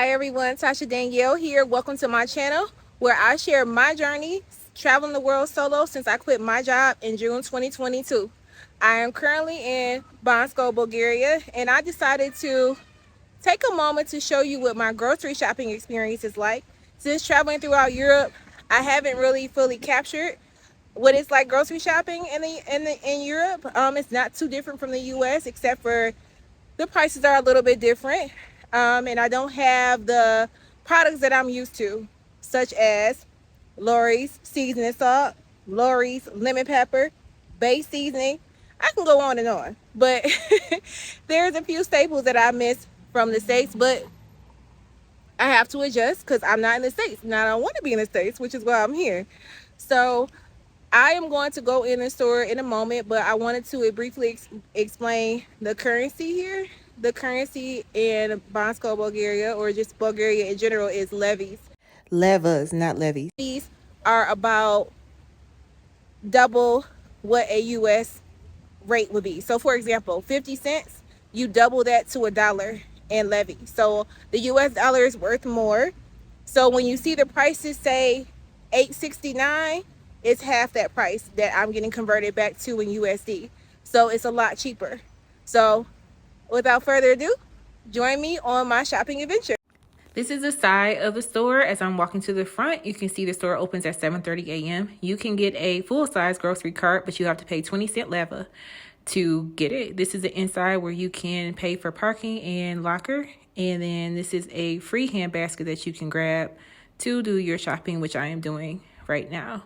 Hi everyone, Tasha Danielle here. Welcome to my channel where I share my journey traveling the world solo since I quit my job in June 2022. I am currently in Bansko, Bulgaria, and I decided to take a moment to show you what my grocery shopping experience is like. Since traveling throughout Europe, I haven't really fully captured what it's like grocery shopping in Europe. It's not too different from the US, except for the prices are a little bit different, and I don't have the products that I'm used to, such as Lori's seasoning salt, Lori's lemon pepper, base seasoning. I can go on and on, but there's a few staples that I miss from the States, but I have to adjust because I'm not in the States and I don't want to be in the States, which is why I'm here. So I am going to go in the store in a moment, but I wanted to briefly explain the currency here. The currency in Bansko, Bulgaria, or just Bulgaria in general, is levies. Levas, not levies. These are about double what a U.S. rate would be. So for example, 50 cents, you double that to $1 in levy. So the U.S. dollar is worth more. So when you see the prices say $8.69, it's half that price that I'm getting converted back to in USD. So it's a lot cheaper. So without further ado, join me on my shopping adventure. This is the side of the store. As I'm walking to the front, you can see the store opens at 7:30 a.m. You can get a full-size grocery cart, but you have to pay 20-cent leva to get it. This is the inside where you can pay for parking and locker. And then this is a free hand basket that you can grab to do your shopping, which I am doing right now.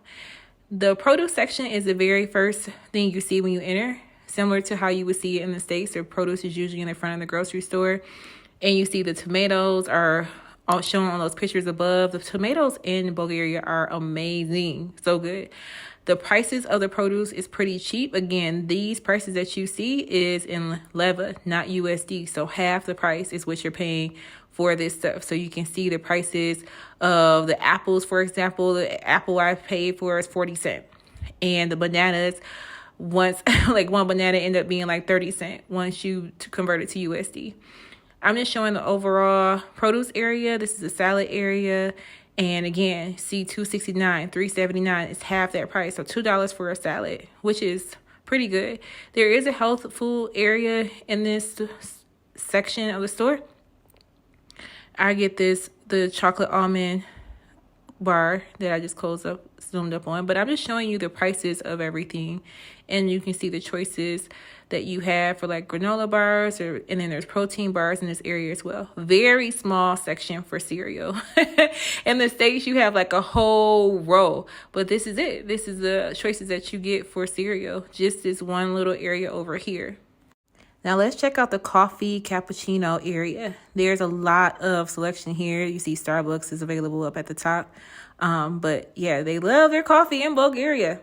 The produce section is the very first thing you see when you enter. Similar to how you would see it in the States, the produce is usually in the front of the grocery store. And you see the tomatoes are all shown on those pictures above. The tomatoes in Bulgaria are amazing. So good. The prices of the produce is pretty cheap. Again, these prices that you see is in leva, not USD. So half the price is what you're paying for this stuff. So you can see the prices of the apples, for example. The apple I paid for is 40 cents. And the bananas, once like one banana ended up being like 30 cents once you convert it to USD. I'm just showing the overall produce area. This is the salad area. And again, see $2.69, $3.79. It's half that price. So $2 for a salad, which is pretty good. There is a health food area in this section of the store. I get the chocolate almond bar that I just zoomed up on, but I'm just showing you the prices of everything, and you can see the choices that you have for like granola bars, and then there's protein bars in this area as well. Very small section for cereal. In the States, you have like a whole row, but this is it. This is the choices that you get for cereal. Just this one little area over here. Now let's check out the coffee cappuccino area. There's a lot of selection here. You see Starbucks is available up at the top. But yeah, they love their coffee in Bulgaria.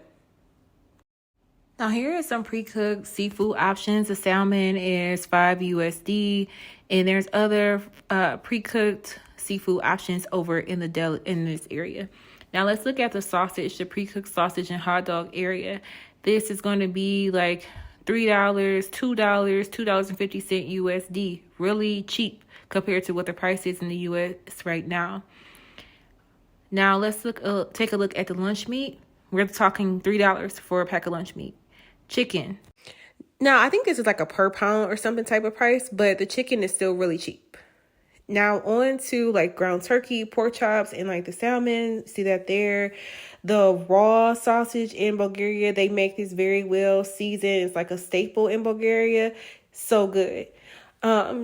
Now here is some pre-cooked seafood options. The salmon is $5 USD, and there's other pre-cooked seafood options over in the in this area. Now let's look at the sausage, the pre-cooked sausage and hot dog area. This is going to be like $3, $2, $2.50 USD. Really cheap compared to what the price is in the US right now. Now let's take a look at the lunch meat. We're talking $3 for a pack of lunch meat. Chicken. Now I think this is like a per pound or something type of price, but the chicken is still really cheap. Now on to like ground turkey, pork chops, and like the salmon. See that there. The raw sausage in Bulgaria, they make this very well seasoned. It's like a staple in Bulgaria. So good.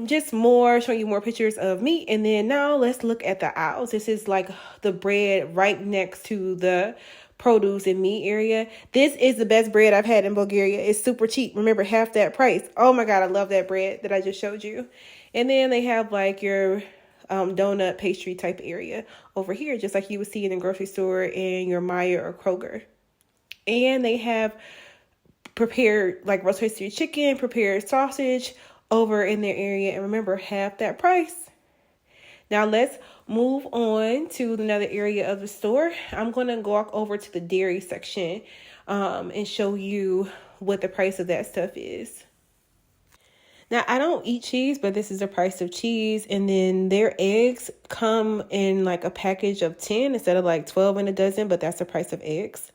Just showing you more pictures of meat. And then now let's look at the aisles. This is like the bread right next to the produce and meat area. This is the best bread I've had in Bulgaria. It's super cheap. Remember, half that price. Oh my God, I love that bread that I just showed you. And then they have like your donut pastry type area over here, just like you would see in the grocery store in your Meijer or Kroger. And they have prepared like rotisserie chicken, prepared sausage over in their area. And remember, half that price. Now let's move on to another area of the store. I'm going to walk over to the dairy section and show you what the price of that stuff is. Now, I don't eat cheese, but this is the price of cheese. And then their eggs come in like a package of 10 instead of like 12 in a dozen, but that's the price of eggs.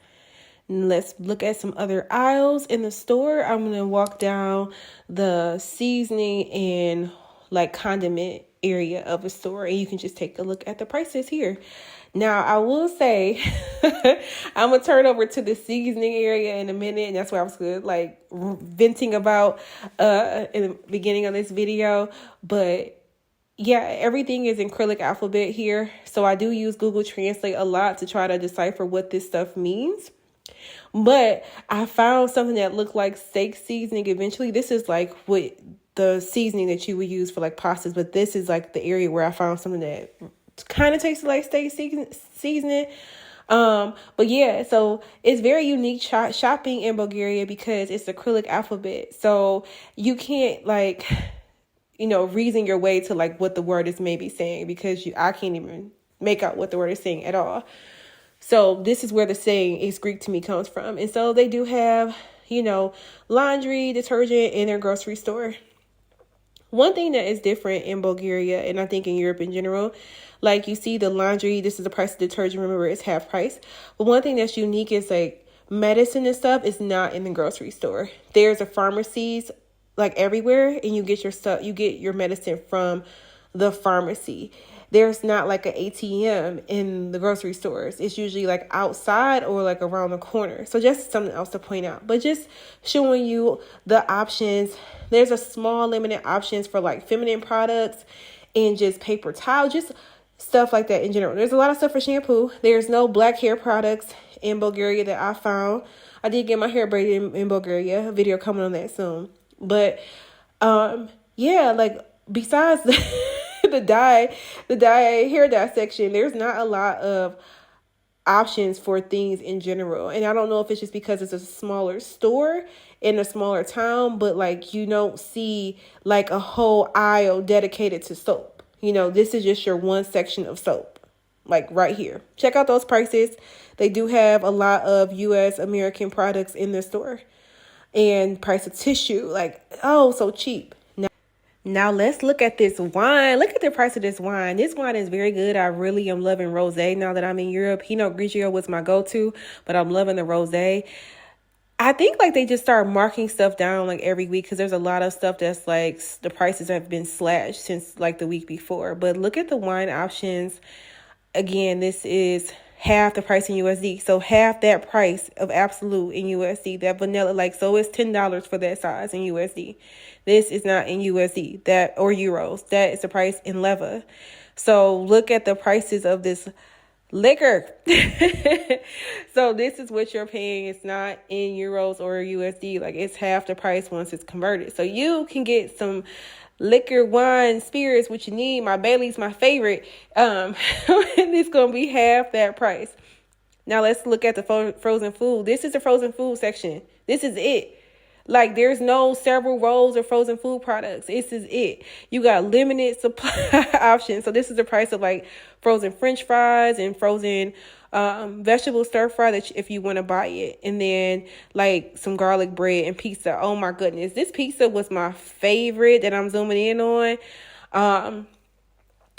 And let's look at some other aisles in the store. I'm going to walk down the seasoning and like condiment area of the store, and you can just take a look at the prices here. Now, I will say, I'm going to turn over to the seasoning area in a minute, and that's where I was good, like venting about in the beginning of this video. But yeah, everything is in acrylic alphabet here. So I do use Google Translate a lot to try to decipher what this stuff means. But I found something that looked like steak seasoning eventually. This is like what the seasoning that you would use for like pastas, but this is like the area where I found something that kind of tastes like steak seasoning. But yeah, so it's very unique shopping in Bulgaria because it's acrylic alphabet. So you can't like, reason your way to like what the word is maybe saying, because I can't even make out what the word is saying at all. So this is where the saying "is Greek to me" comes from. And so they do have, laundry, detergent in their grocery store. One thing that is different in Bulgaria, and I think in Europe in general, like you see the laundry, this is the price of detergent. Remember, it's half price. But one thing that's unique is like medicine and stuff is not in the grocery store. There's a pharmacies like everywhere, and you get your medicine from the pharmacy. There's not like an ATM in the grocery stores. It's usually like outside or like around the corner. So just something else to point out. But just showing you the options. There's a small limited options for like feminine products and just paper towel, just stuff like that in general. There's a lot of stuff for shampoo. There's no black hair products in Bulgaria that I found. I did get my hair braided in Bulgaria. A video coming on that soon. But yeah, like besides the hair dye section, there's not a lot of options for things in general. And I don't know if it's just because it's a smaller store in a smaller town, but like you don't see like a whole aisle dedicated to soap. This is just your one section of soap, like right here. Check out those prices. They do have a lot of US American products in the store. And price of tissue, like, oh, so cheap. Now let's look at this wine. Look at the price of this wine. This wine is very good. I really am loving rosé now that I'm in Europe. Grigio was my go-to, but I'm loving the rosé. I think like they just start marking stuff down like every week, because there's a lot of stuff that's like the prices have been slashed since like the week before. But look at the wine options. Again, this is half the price in USD. So half that price of Absolute in USD. That vanilla, so it's $10 for that size in USD. This is not in USD or euros. That is the price in leva. So look at the prices of this liquor. So this is what you're paying. It's not in euros or USD. Like it's half the price once it's converted. So you can get some liquor, wine, spirits, what you need. My Bailey's my favorite. And it's going to be half that price. Now let's look at the frozen food. This is the frozen food section. This is it. Like there's no several rolls of frozen food products. This is it. You got limited supply options. So this is the price of like frozen French fries and frozen vegetable stir fry that if you want to buy it. And then like some garlic bread and pizza. Oh my goodness. This pizza was my favorite that I'm zooming in on.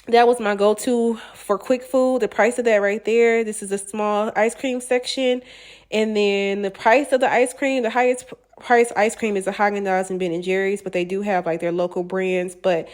That was my go-to for quick food. The price of that right there. This is a small ice cream section. And then the price of the ice cream, the highest price ice cream is the Haagen-Dazs and Ben & Jerry's, but they do have like their local brands. But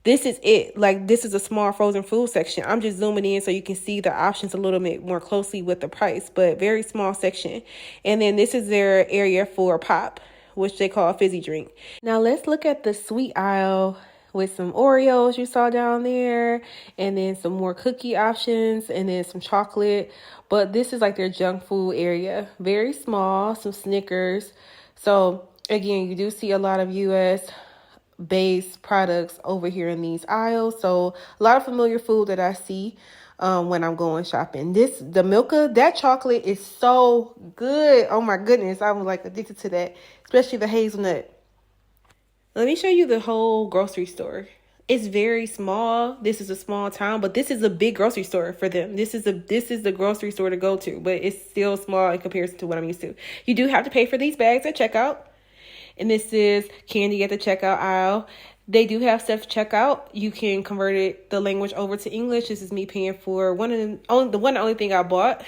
this is it. Like this is a small frozen food section. I'm just zooming in so you can see the options a little bit more closely with the price, but very small section. And then this is their area for pop, which they call a fizzy drink. Now let's look at the sweet aisle with some Oreos you saw down there, and then some more cookie options, and then some chocolate. But this is like their junk food area. Very small, some Snickers. So again, you do see a lot of US based products over here in these aisles. So a lot of familiar food that I see when I'm going shopping. The Milka, that chocolate is so good. Oh my goodness, I'm like addicted to that, especially the hazelnut. Let me show you the whole grocery store. It's very small. This is a small town, but this is a big grocery store for them. This is the grocery store to go to, but it's still small in comparison to what I'm used to. You do have to pay for these bags at checkout. And this is candy at the checkout aisle. They do have self-checkout. You can convert the language over to English. This is me paying for the only thing I bought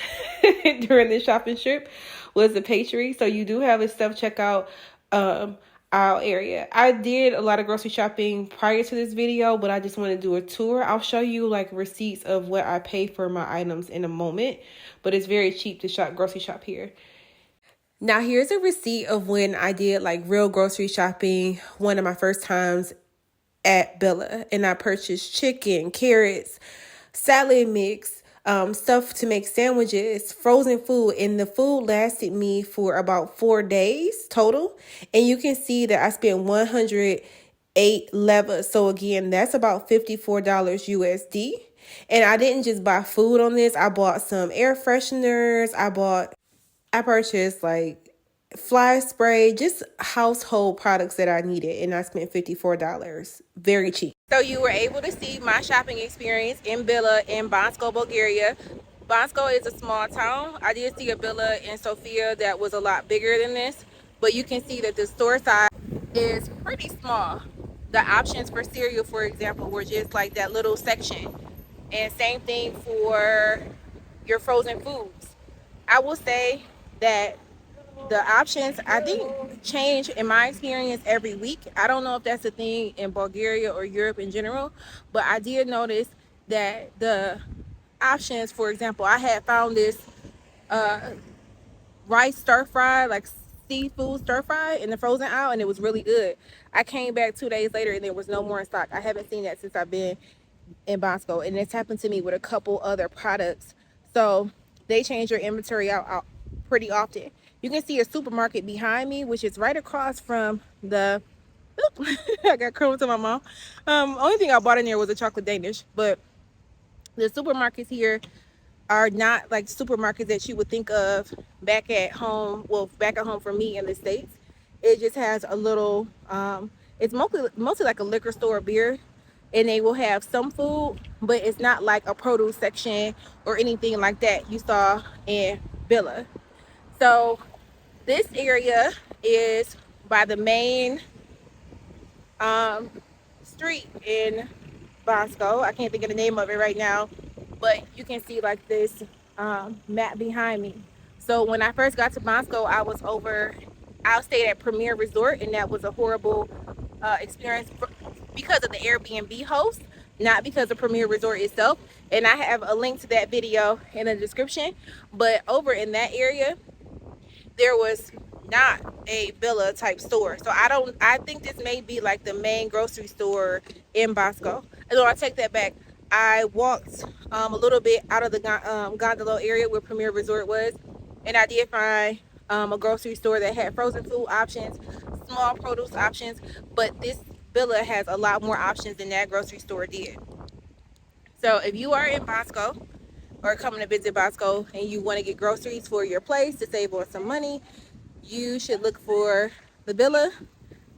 during this shopping trip was the pastry. So you do have a self-checkout aisle area. I did a lot of grocery shopping prior to this video, but I just want to do a tour. I'll show you like receipts of what I pay for my items in a moment, but it's very cheap to grocery shop here. Now here's a receipt of when I did like real grocery shopping, one of my first times at Bella, and I purchased chicken, carrots, salad mix, stuff to make sandwiches, frozen food, and the food lasted me for about 4 days total. And you can see that I spent 108 leva. So again, that's about $54 USD. And I didn't just buy food on this. I bought some air fresheners. I purchased like fly spray, just household products that I needed, and I spent $54. Very cheap. So you were able to see my shopping experience in Bila in Bansko, Bulgaria. Bansko is a small town. I did see a Bila in Sofia that was a lot bigger than this, but you can see that the store size is pretty small. The options for cereal, for example, were just like that little section, and same thing for your frozen foods. I will say that the options, I think, change in my experience every week. I don't know if that's a thing in Bulgaria or Europe in general, but I did notice that the options, for example, I had found this rice stir fry, like seafood stir fry in the frozen aisle, and it was really good. I came back 2 days later and there was no more in stock. I haven't seen that since I've been in Bansko, and it's happened to me with a couple other products. So they change your inventory out pretty often. You can see a supermarket behind me, which is right across from the I got crumbs on my mouth. Only thing I bought in there was a chocolate Danish, but the supermarkets here are not like supermarkets that you would think of back at home. Well, back at home for me in the States, it just has a little it's mostly like a liquor store, beer, and they will have some food, but it's not like a produce section or anything like that you saw in Billa. So this area is by the main street in Bansko. I can't think of the name of it right now, but you can see like this map behind me. So when I first got to Bansko, I stayed at Premier Resort, and that was a horrible experience because of the Airbnb host, not because of Premier Resort itself. And I have a link to that video in the description. But over in that area, there was not a villa type store. So I think this may be like the main grocery store in Bansko. No, I take that back. I walked a little bit out of the gondola area where Premier Resort was, and I did find a grocery store that had frozen food options, small produce options, but this villa has a lot more options than that grocery store did. So if you are in Bansko or coming to visit Bansko and you want to get groceries for your place to save on some money, you should look for the villa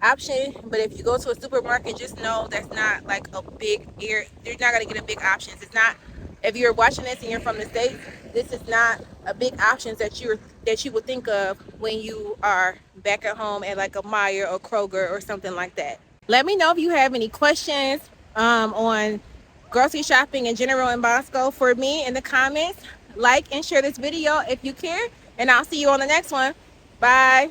option. But if you go to a supermarket, just know that's not like a big area. You're not going to get a big options. It's not, if you're watching this and you're from the States, this is not a big options that you would think of when you are back at home at like a Meijer or Kroger or something like that. Let me know if you have any questions on grocery shopping in general in Bansko for me in the comments. Like and share this video if you care, and I'll see you on the next one. Bye.